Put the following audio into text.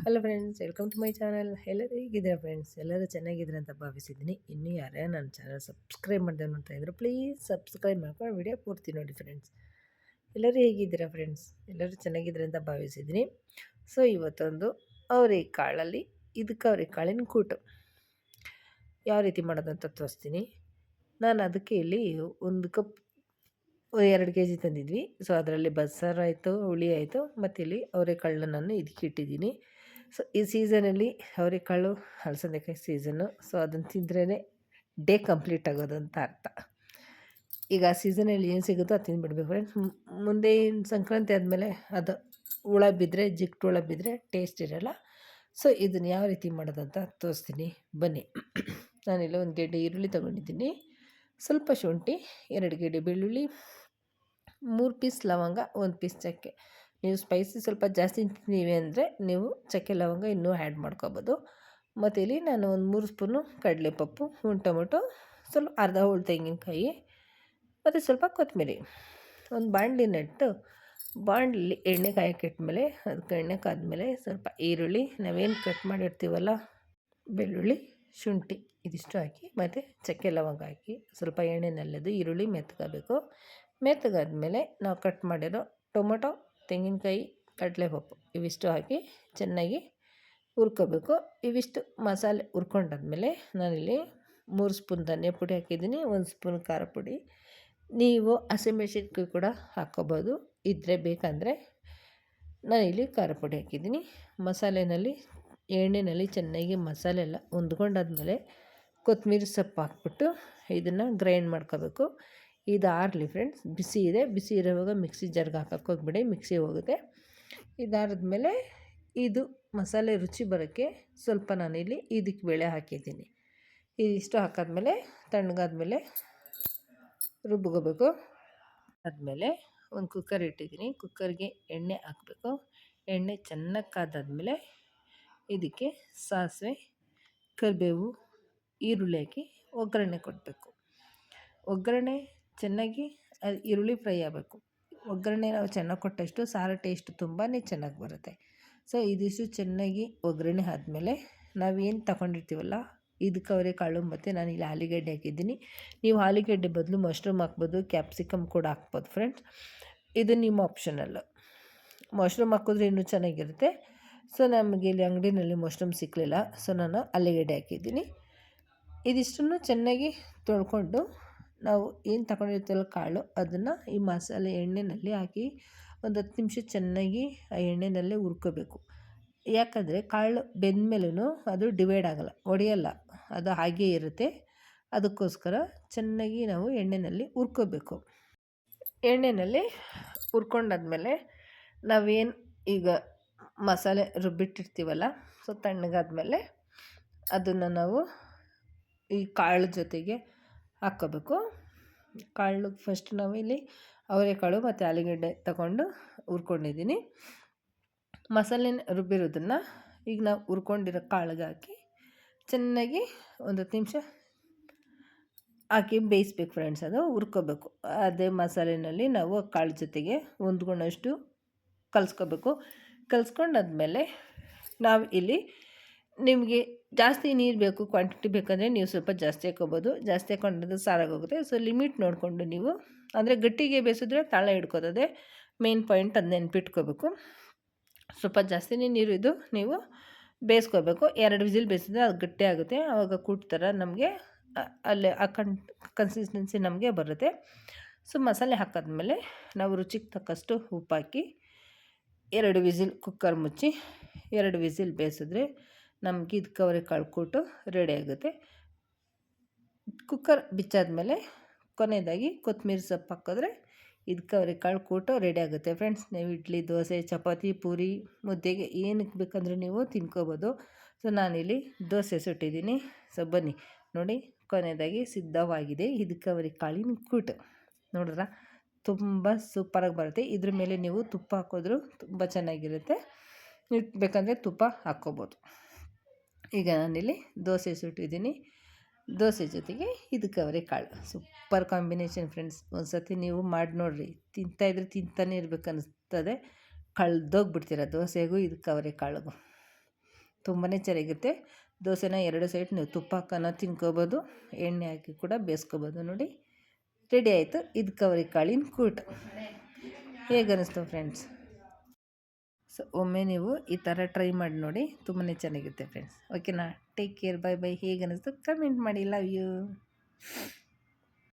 Hello friends, welcome to my channel. ಎಲ್ಲರೂ ಹೇಗಿದ್ದೀರಾ friends? ಎಲ್ಲರೂ ಚೆನ್ನಾಗಿದ್ದೀರಾ ಅಂತ ಭಾವಿಸಿದ್ದೀನಿ. ಇನ್ನೂ ಯಾರೇ ನನ್ನ ಚಾನಲ್ ಸಬ್ಸ್ಕ್ರೈಬ್ ಮಾಡಿದೆ ನೋಡ್ತಾ ಇದ್ರು, ಪ್ಲೀಸ್ ಸಬ್ಸ್ಕ್ರೈಬ್ ಮಾಡ್ಕೊಂಡು ವಿಡಿಯೋ ಪೂರ್ತಿ ನೋಡಿ ಫ್ರೆಂಡ್ಸ್. ಎಲ್ಲರೂ ಹೇಗಿದ್ದೀರಾ ಫ್ರೆಂಡ್ಸ್? ಎಲ್ಲರೂ ಚೆನ್ನಾಗಿದ್ದೀರಾ ಅಂತ ಭಾವಿಸಿದ್ದೀನಿ. ಸೊ ಇವತ್ತೊಂದು ಅವರೆಕಾಳಲ್ಲಿ ಅವರೆಕಾಳಿನ ಕೂಟು ಯಾವ ರೀತಿ ಮಾಡೋದಂತ ತೋರಿಸ್ತೀನಿ. ನಾನು ಅದಕ್ಕೆ ಇಲ್ಲಿ ಒಂದು ಕಪ್ 2 ಕೆ ಜಿ ತಂದಿದ್ವಿ. ಸೊ ಅದರಲ್ಲಿ ಬಸ್ಸಾರು ಆಯಿತು, ಹುಳಿ ಆಯಿತು, ಮತ್ತು ಇಲ್ಲಿ ಅವರೆಕಾಳನ್ನ ನಾನು ಇದಕ್ಕೆ ಇಟ್ಟಿದ್ದೀನಿ. ಸೊ ಈ ಸೀಸನಲ್ಲಿ ಅವರೆಕಾಳು ಹಲಸಂದೆಕಾಯಿ ಸೀಸನ್ನು. ಸೊ ಅದನ್ನು ತಿಂದ್ರೇ ಡೇ ಕಂಪ್ಲೀಟ್ ಆಗೋದು ಅಂತ ಅರ್ಥ. ಈಗ ಆ ಸೀಸನಲ್ಲಿ ಏನು ಸಿಗುತ್ತೋ ಅದು ತಿಂದುಬಿಡ್ಬೇಕು ಫ್ರೆಂಡ್ಸ್. ಮುಂದೆ ಸಂಕ್ರಾಂತಿ ಆದಮೇಲೆ ಅದು ಹುಳ ಬಿದ್ದರೆ, ಜಿಟ್ಟು ಹುಳ ಬಿದ್ದರೆ ಟೇಸ್ಟ್ ಇರೋಲ್ಲ. ಸೊ ಇದನ್ನು ಯಾವ ರೀತಿ ಮಾಡೋದಂತ ತೋರಿಸ್ತೀನಿ ಬನ್ನಿ. ನಾನಿಲ್ಲಿ 1 ಗೆಡ್ಡೆ ಈರುಳ್ಳಿ ತೊಗೊಂಡಿದ್ದೀನಿ, ಸ್ವಲ್ಪ ಶುಂಠಿ, 2 ಗೆಡ್ಡೆ ಬೆಳ್ಳುಳ್ಳಿ, 3 ಪೀಸ್ ಲವಂಗ, 1 ಪೀಸ್ ಚಕ್ಕೆ. ನೀವು ಸ್ಪೈಸಿ ಸ್ವಲ್ಪ ಜಾಸ್ತಿ ತಿಂತೀವಿ ಅಂದರೆ ನೀವು ಚಕ್ಕೆ ಲವಂಗ ಇನ್ನೂ ಆ್ಯಡ್ ಮಾಡ್ಕೊಬೋದು. ಮತ್ತು ಇಲ್ಲಿ ನಾನು ಒಂದು 3 ಸ್ಪೂನು ಕಡಲೆಪಪ್ಪು, 1 ಟೊಮೊಟೊ, ಸ್ವಲ್ಪ ಅರ್ಧ ಹೋಳು ತೆಂಗಿನಕಾಯಿ, ಮತ್ತು ಸ್ವಲ್ಪ ಕೊತ್ತಂಬರಿ. ಒಂದು ಬಾಣಲಿನಿಟ್ಟು ಬಾಣಲಿ ಎಣ್ಣೆ ಕಾಯಕ್ಕಿಟ್ಮೇಲೆ ಅದಕ್ಕೆ ಎಣ್ಣೆ ಕಾದ್ಮೇಲೆ ಸ್ವಲ್ಪ ಈರುಳ್ಳಿ, ನಾವೇನು ಕಟ್ ಮಾಡಿರ್ತೀವಲ್ಲ ಬೆಳ್ಳುಳ್ಳಿ, ಶುಂಠಿ ಇದಿಷ್ಟು ಹಾಕಿ, ಮತ್ತು ಚಕ್ಕೆ ಲವಂಗ ಹಾಕಿ ಸ್ವಲ್ಪ ಎಣ್ಣೆನಲ್ಲದು ಈರುಳ್ಳಿ ಮೆತ್ತಗಾಗಬೇಕು. ಮೆತ್ತಗಾದ್ಮೇಲೆ ನಾವು ಕಟ್ ಮಾಡಿರೋ ಟೊಮೊಟೊ, ತೆಂಗಿನಕಾಯಿ, ಕಡಲೆಪಪ್ಪು ಇವಿಷ್ಟು ಹಾಕಿ ಚೆನ್ನಾಗಿ ಹುರ್ಕೋಬೇಕು. ಇವಿಷ್ಟು ಮಸಾಲೆ ಹುರ್ಕೊಂಡಾದ್ಮೇಲೆ ನಾನಿಲ್ಲಿ 3 ಸ್ಪೂನ್ ಧನಿಯಾ ಪುಡಿ ಹಾಕಿದ್ದೀನಿ, 1 ಸ್ಪೂನ್ ಖಾರ ಪುಡಿ. ನೀವು ಹಸಿಮೆಣಸಿನ್ಕಾಯಿ ಕೂಡ ಹಾಕ್ಕೋಬೋದು ಇದ್ದರೆ, ಬೇಕಂದರೆ. ನಾನಿಲ್ಲಿ ಖಾರ ಪುಡಿ ಹಾಕಿದ್ದೀನಿ. ಮಸಾಲೆನಲ್ಲಿ ಎಣ್ಣೆಯಲ್ಲಿ ಚೆನ್ನಾಗಿ ಮಸಾಲೆ ಎಲ್ಲ ಹೊಂದ್ಕೊಂಡಾದ್ಮೇಲೆ ಕೊತ್ತಂಬರಿ ಸೊಪ್ಪು ಹಾಕ್ಬಿಟ್ಟು ಇದನ್ನು ಗ್ರೈಂಡ್ ಮಾಡ್ಕೋಬೇಕು. ಇದು ಆರಲಿ ಫ್ರೆಂಡ್ಸ್, ಬಿಸಿ ಇದೆ. ಬಿಸಿ ಇರೋವಾಗ ಮಿಕ್ಸಿ ಜಾರ್ಗೆ ಹಾಕಕ್ಕೆ ಹೋಗ್ಬಿಡಿ, ಮಿಕ್ಸಿ ಹೋಗುತ್ತೆ. ಇದಾದ್ಮೇಲೆ ಇದು ಮಸಾಲೆ ರುಚಿ ಬರೋಕ್ಕೆ ಸ್ವಲ್ಪ ನಾನಿಲ್ಲಿ ಇದಕ್ಕೆ ಬೇಳೆ ಹಾಕಿದ್ದೀನಿ. ಇದಿಷ್ಟು ಹಾಕಾದ್ಮೇಲೆ ತಣ್ಣಗಾದ್ಮೇಲೆ ರುಬ್ಕೋಬೇಕು. ಆದಮೇಲೆ ಒಂದು ಕುಕ್ಕರ್ ಇಟ್ಟಿದ್ದೀನಿ, ಕುಕ್ಕರ್ಗೆ ಎಣ್ಣೆ ಹಾಕಬೇಕು. ಎಣ್ಣೆ ಚೆನ್ನಾಗಿ ಕಾದಾದ್ಮೇಲೆ ಇದಕ್ಕೆ ಸಾಸಿವೆ, ಕರಿಬೇವು, ಈರುಳ್ಳಿ ಹಾಕಿ ಒಗ್ಗರಣೆ ಕೊಡಬೇಕು. ಒಗ್ಗರಣೆ ಚೆನ್ನಾಗಿ ಈರುಳ್ಳಿ ಫ್ರೈ ಆಗಬೇಕು. ಒಗ್ಗರಣೆ ನಾವು ಚೆನ್ನಾಗಿ ಕೊಟ್ಟಷ್ಟು ಸಾರು ಟೇಸ್ಟ್ ತುಂಬಾ ಚೆನ್ನಾಗಿ ಬರುತ್ತೆ. ಸೊ ಇದಿಷ್ಟು ಚೆನ್ನಾಗಿ ಒಗ್ಗರಣೆ ಆದಮೇಲೆ ನಾವೇನು ತಗೊಂಡಿರ್ತೀವಲ್ಲ ಇದಕ್ಕೆ ಅವರೆಕಾಳು, ಮತ್ತು ನಾನಿಲ್ಲಿ ಆಲೂಗಡ್ಡೆ ಹಾಕಿದ್ದೀನಿ. ನೀವು ಆಲೂಗಡ್ಡೆ ಬದಲು ಮಶ್ರೂಮ್ ಹಾಕ್ಬೋದು, ಕ್ಯಾಪ್ಸಿಕಮ್ ಕೂಡ ಹಾಕ್ಬೋದು ಫ್ರೆಂಡ್ಸ್. ಇದು ನಿಮ್ಮ ಆಪ್ಷನಲ್ಲು. ಮಶ್ರೂಮ್ ಹಾಕಿದ್ರೆ ಇನ್ನೂ ಚೆನ್ನಾಗಿರುತ್ತೆ. ಸೊ ನಮಗೆ ಇಲ್ಲಿ ಅಂಗಡಿನಲ್ಲಿ ಮಶ್ರೂಮ್ ಸಿಕ್ಕಲಿಲ್ಲ, ಸೊ ನಾನು ಆಲೂಗಡ್ಡೆ ಹಾಕಿದ್ದೀನಿ. ಇದಿಷ್ಟನ್ನು ಚೆನ್ನಾಗಿ ತೊಳ್ಕೊಂಡು ನಾವು ಏನು ತಗೊಂಡಿರ್ತೀವಲ್ಲ ಕಾಳು, ಅದನ್ನು ಈ ಮಸಾಲೆ ಎಣ್ಣೆಯಲ್ಲಿ ಹಾಕಿ ಒಂದು 10 ನಿಮಿಷ ಚೆನ್ನಾಗಿ ಆ ಎಣ್ಣೆಯಲ್ಲೇ ಹುರ್ಕೋಬೇಕು. ಯಾಕಂದರೆ ಕಾಳು ಬೆಂದಮೇಲೂ ಅದು ಡಿವೈಡ್ ಆಗೋಲ್ಲ, ಒಡೆಯಲ್ಲ, ಅದು ಹಾಗೇ ಇರುತ್ತೆ. ಅದಕ್ಕೋಸ್ಕರ ಚೆನ್ನಾಗಿ ನಾವು ಎಣ್ಣೆಯಲ್ಲಿ ಹುರ್ಕೋಬೇಕು. ಎಣ್ಣೆಯಲ್ಲಿ ಹುರ್ಕೊಂಡಾದ್ಮೇಲೆ ನಾವೇನು ಈಗ ಮಸಾಲೆ ರುಬ್ಬಿಟ್ಟಿರ್ತೀವಲ್ಲ, ಸೊ ತಣ್ಣಗಾದ್ಮೇಲೆ ಅದನ್ನು ನಾವು ಈ ಕಾಳು ಜೊತೆಗೆ ಹಾಕ್ಕೋಬೇಕು. ಕಾಳು ಫಸ್ಟ್ ನಾವಿಲ್ಲಿ ಅವರೆಕಾಳು ಮತ್ತು ಆಲೂಗಡ್ಡೆ ತಗೊಂಡು ಹುರ್ಕೊಂಡಿದ್ದೀನಿ. ಮಸಾಲೆನ ರುಬ್ಬಿರೋದನ್ನು ಈಗ ನಾವು ಹುರ್ಕೊಂಡಿರೋ ಕಾಳಿಗೆ ಹಾಕಿ ಚೆನ್ನಾಗಿ ಒಂದು 10 ನಿಮಿಷ ಹಾಕಿ ಬೇಯಿಸ್ಬೇಕು ಫ್ರೆಂಡ್ಸ್. ಅದು ಹುರ್ಕೋಬೇಕು. ಅದೇ ಮಸಾಲೆಯಲ್ಲಿ ನಾವು ಕಾಳು ಜೊತೆಗೆ ಹೊಂದ್ಕೊಂಡಷ್ಟು ಕಲಿಸ್ಕೋಬೇಕು. ಕಲಿಸ್ಕೊಂಡಾದ್ಮೇಲೆ ನಾವು ಇಲ್ಲಿ ನಿಮಗೆ ಜಾಸ್ತಿ ನೀರು ಬೇಕು, ಕ್ವಾಂಟಿಟಿ ಬೇಕಂದರೆ ನೀವು ಸ್ವಲ್ಪ ಜಾಸ್ತಿ ಹಾಕ್ಕೋಬೋದು. ಜಾಸ್ತಿ ಹಾಕ್ಕೊಂಡ್ರೆ ಸಾರಾಗೋಗುತ್ತೆ. ಸೊ ಲಿಮಿಟ್ ನೋಡಿಕೊಂಡು ನೀವು, ಅಂದರೆ ಗಟ್ಟಿಗೆ ಬೇಯಿಸಿದ್ರೆ ತಾಳ ಹಿಡ್ಕೋತದೆ, ಮೇನ್ ಪಾಯಿಂಟ್ ಅದು ನೆನ್ಪಿಟ್ಕೋಬೇಕು. ಸ್ವಲ್ಪ ಜಾಸ್ತಿನೇ ನೀರು ಇದು ನೀವು ಬೇಯಿಸ್ಕೋಬೇಕು. 2 ವಿಸಿಲ್ ಬೇಯಿಸಿದ್ರೆ ಅದು ಗಟ್ಟಿ ಆಗುತ್ತೆ. ಆವಾಗ ಕೂಟ್ ಥರ ನಮಗೆ ಅಲ್ಲೇ ಆ ಕನ್ಸಿಸ್ಟೆನ್ಸಿ ನಮಗೆ ಬರುತ್ತೆ. ಸೊ ಮಸಾಲೆ ಹಾಕಿದ್ಮೇಲೆ ನಾವು ರುಚಿಗೆ ತಕ್ಕಷ್ಟು ಉಪ್ಪು ಹಾಕಿ 2 ವಿಸಿಲ್ ಕುಕ್ಕರ್ ಮುಚ್ಚಿ 2 ವಿಸಿಲ್ ಬೇಯಿಸಿದ್ರೆ ನಮಗೆ ಇದಕ್ಕೆ ಅವರೆಕಾಳು ಕೂಟು ರೆಡಿ ಆಗುತ್ತೆ. ಕುಕ್ಕರ್ ಬಿಚ್ಚಾದ್ಮೇಲೆ ಕೊನೆಯದಾಗಿ ಕೊತ್ತಂಬರಿ ಸೊಪ್ಪು ಹಾಕಿದ್ರೆ ಇದಕ್ಕೆ ಅವರೆಕಾಳು ಕೂಟು ರೆಡಿ ಆಗುತ್ತೆ ಫ್ರೆಂಡ್ಸ್. ನೀವು ಇಡ್ಲಿ, ದೋಸೆ, ಚಪಾತಿ, ಪೂರಿ, ಮುದ್ದೆಗೆ ಏನಕ್ಕೆ ಬೇಕಂದ್ರೆ ನೀವು ತಿನ್ಕೋಬೋದು. ಸೊ ನಾನಿಲ್ಲಿ ದೋಸೆ ಸುಟ್ಟಿದ್ದೀನಿ. ಸೊ ಬನ್ನಿ ನೋಡಿ, ಕೊನೆಯದಾಗಿ ಸಿದ್ಧವಾಗಿದೆ ಇದಕ್ಕೆ ಅವರೆಕಾಳಿನ ಕೂಟು. ನೋಡಿದ್ರ ತುಂಬ ಸೂಪರಾಗಿ ಬರುತ್ತೆ. ಇದ್ರ ಮೇಲೆ ನೀವು ತುಪ್ಪ ಹಾಕಿದ್ರೂ ತುಂಬ ಚೆನ್ನಾಗಿರುತ್ತೆ. ನೀವು ಬೇಕಂದರೆ ತುಪ್ಪ ಹಾಕ್ಕೋಬೋದು. ಈಗ ನಾನಿಲ್ಲಿ ದೋಸೆ ಸುಟ್ಟಿದ್ದೀನಿ. ದೋಸೆ ಜೊತೆಗೆ ಇದಕ್ಕೆ ಅವರೆಕಾಳು ಸೂಪರ್ ಕಾಂಬಿನೇಷನ್ ಫ್ರೆಂಡ್ಸ್. ಒಂದು ಸತಿ ನೀವು ಮಾಡಿ ನೋಡಿರಿ, ತಿಂತಾನೆ ಇರ್ಬೇಕು ಅನ್ನಿಸ್ತದೆ. ಕಳೆದೋಗ್ಬಿಡ್ತೀರ ದೋಸೆಗೂ ಇದಕ್ಕೆ ಅವರೆಕಾಳಿಗೂ. ತುಂಬಾ ಚೆನ್ನಾಗಿರುತ್ತೆ. ದೋಸೆನ 2 ಸೈಡ್ ನೀವು ತುಪ್ಪ ಹಾಕನ ತಿನ್ಕೋಬೋದು, ಎಣ್ಣೆ ಹಾಕಿ ಕೂಡ ಬೇಯಿಸ್ಕೋಬೋದು. ನೋಡಿ ರೆಡಿ ಆಯಿತು ಇದು ಕವರಿಕಾಳಿನ ಕೂಟು. ಹೇಗನ್ನಿಸ್ತು ಫ್ರೆಂಡ್ಸ್? ಸೊ ಒಮ್ಮೆ ನೀವು ಈ ಥರ ಟ್ರೈ ಮಾಡಿ ನೋಡಿ, ತುಂಬಾ ಚೆನ್ನಾಗಿರುತ್ತೆ ಫ್ರೆಂಡ್ಸ್. ಓಕೆನಾ? Take care, bye bye. ಹೇಗನ್ನಿಸ್ತು ಕಮೆಂಟ್ ಮಾಡಿ. Love you.